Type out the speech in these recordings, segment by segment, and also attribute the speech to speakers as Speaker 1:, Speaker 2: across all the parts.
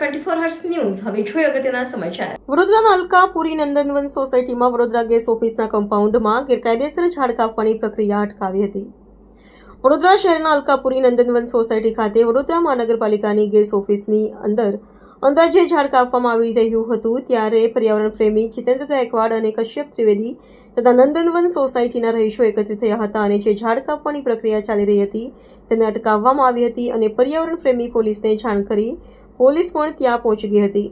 Speaker 1: વડોદરા 24 હર્ષ news હવે જોઈએ અગત્યના સમાચાર।
Speaker 2: વડોદરાના અલકાપુરી નંદનવન સોસાયટીમાં વડોદરા ગેસ ઓફિસના કમ્પાઉન્ડમાં ગેરકાયદેસર ઝાડ કાપવાની પ્રક્રિયા અટકાવી હતી। વડોદરા શહેરના અલકાપુરી નંદનવન સોસાયટી ખાતે વડોદરા મહાનગરપાલિકાની ગેસ ઓફિસની અંદર અંદાજે ઝાડ કાપવામાં આવી રહ્યું હતું ત્યારે પર્યાવરણ પ્રેમી જીતેન્દ્ર ગાયકવાડ અને કશ્યપ ત્રિવેદી તથા નંદનવન સોસાયટીના રહીશો એકત્રિત થયા હતા અને જે ઝાડ કાપવાની પ્રક્રિયા ચાલી રહી હતી તેને અટકાવવામાં આવી હતી અને પર્યાવરણ પ્રેમી પોલીસને જાણ કરી પોલીસ પણ ત્યાં પહોંચી ગઈ હતી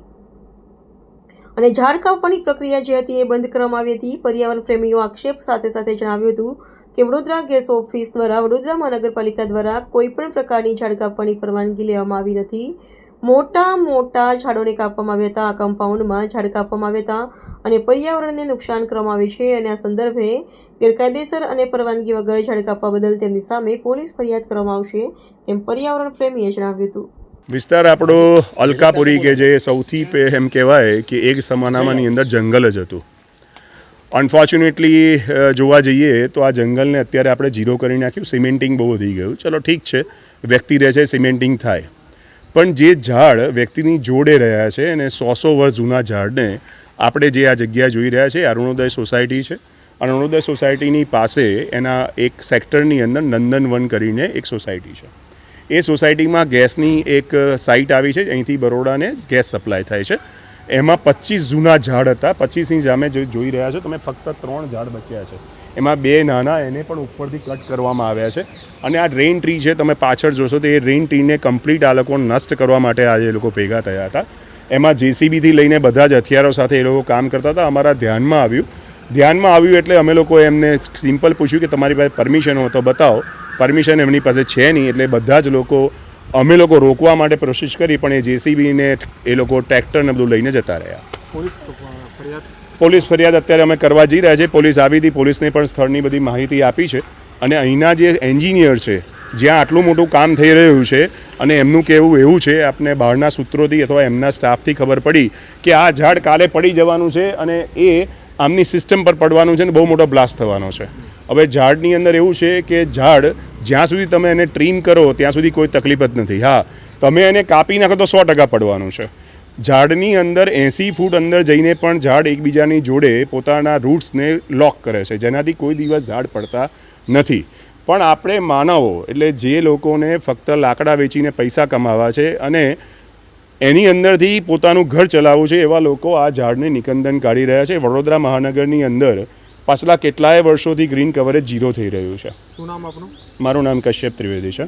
Speaker 2: અને ઝાડ કાપવાની પ્રક્રિયા જે હતી એ બંધ કરવામાં આવી હતી। પર્યાવરણ પ્રેમીઓ આક્ષેપ સાથે જણાવ્યું હતું કે વડોદરા ગેસ ઓફિસ દ્વારા વડોદરા મહાનગરપાલિકા દ્વારા કોઈપણ પ્રકારની ઝાડ કાપવાની પરવાનગી લેવામાં આવી નથી। મોટા ઝાડોને કાપવામાં આવ્યા હતા। આ કમ્પાઉન્ડમાં ઝાડ કાપવામાં આવ્યા હતા અને પર્યાવરણને નુકસાન કરવામાં આવે છે અને આ સંદર્ભે ગેરકાયદેસર અને પરવાનગી વગર ઝાડ કાપવા બદલ તેમની સામે પોલીસ ફરિયાદ કરવામાં આવશે તેમ પર્યાવરણ પ્રેમીએ જણાવ્યું હતું।
Speaker 3: વિસ્તાર આપણો અલકાપુરી કે જે સૌથી એમ કહેવાય કે એક સમાનામાંની અંદર જંગલ જ હતું। અનફોર્ચ્યુનેટલી જોવા જઈએ તો આ જંગલને અત્યારે આપણે ઝીરો કરી નાખ્યું, સિમેન્ટિંગ બહુ વધી ગયું। ચલો ઠીક છે, વ્યક્તિ રહે છે, સિમેન્ટિંગ થાય, પણ જે ઝાડ વ્યક્તિની જોડે રહ્યા છે અને 100 વર્ષ જૂના ઝાડને આપણે જે આ જગ્યા જોઈ રહ્યા છે અરુણોદય સોસાયટી છે। અરુણોદય સોસાયટીની પાસે એના એક સેક્ટરની અંદર નંદનવન કરીને એક સોસાયટી છે। એ સોસાયટીમાં ગેસની એક સાઇટ આવી છે, અહીંથી બરોડાને ગેસ સપ્લાય થાય છે। એમાં 25 જૂના ઝાડ હતા। 25ની સામે જોઈ રહ્યા છો તમે, ફક્ત 3 ઝાડ બચ્યા છે, એમાં 2 નાના એને પણ ઉપરથી કટ કરવામાં આવ્યા છે અને આ રેઇન ટ્રી છે, તમે પાછળ જોશો તો એ રેઇન ટ્રીને કમ્પ્લીટ આ લોકો નષ્ટ કરવા માટે આજે એ લોકો ભેગા થયા હતા। એમાં JCBથી લઈને બધા જ હથિયારો સાથે એ લોકો કામ કરતા હતા। અમારા ધ્યાનમાં આવ્યું એટલે અમે લોકોએ એમને સિમ્પલ પૂછ્યું કે તમારી પાસે પરમિશન હોય તો બતાવો। પરમિશન એમની પાસે છે નહીં એટલે બધા જ અમે લોકો રોકવા માટે કોશિશ કરી, પણ એ JCBને એ લોકો ટ્રેક્ટરને બધું લઈને જતા રહ્યા। પોલીસ ફરિયાદ અત્યારે અમે કરવા જઈ રહ્યા છીએ। પોલીસ આવી હતી, પોલીસને પણ સ્થળની બધી માહિતી આપી છે અને અહીંના જે એન્જિનિયર છે, જ્યાં આટલું મોટું કામ થઈ રહ્યું છે અને એમનું કહેવું એવું છે, આપને બહારના સૂત્રોથી અથવા એમના સ્ટાફથી ખબર પડી કે આ ઝાડ કાલે પડી જવાનું છે અને એ આમની સિસ્ટમ પર પડવાનું છે અને બહુ મોટો બ્લાસ્ટ થવાનો છે। હવે ઝાડની અંદર એવું છે કે ઝાડ જ્યાં સુધી તમે એને ટ્રીમ કરો ત્યાં સુધી કોઈ તકલીફ જ નથી। હા, તમે એને કાપી નાખો તો 100% પડવાનું છે। ઝાડની અંદર 80 ફૂટ અંદર જઈને પણ ઝાડ એકબીજાની જોડે પોતાના રૂટ્સને લોક કરે છે, જેનાથી કોઈ દિવસ ઝાડ પડતા નથી। પણ આપણે માનવો એટલે જે લોકોને ફક્ત લાકડા વેચીને પૈસા કમાવા છે અને એની અંદરથી પોતાનું ઘર ચલાવવું છે, એવા લોકો આ ઝાડને નિકંદન કાઢી રહ્યા છે। વડોદરા મહાનગરની અંદર પાછલા કેટલાય વર્ષોથી ગ્રીન કવરેજ ઝીરો થઈ રહ્યું છે।
Speaker 4: શું નામ આપનું?
Speaker 3: મારું નામ કશ્યપ ત્રિવેદી છે।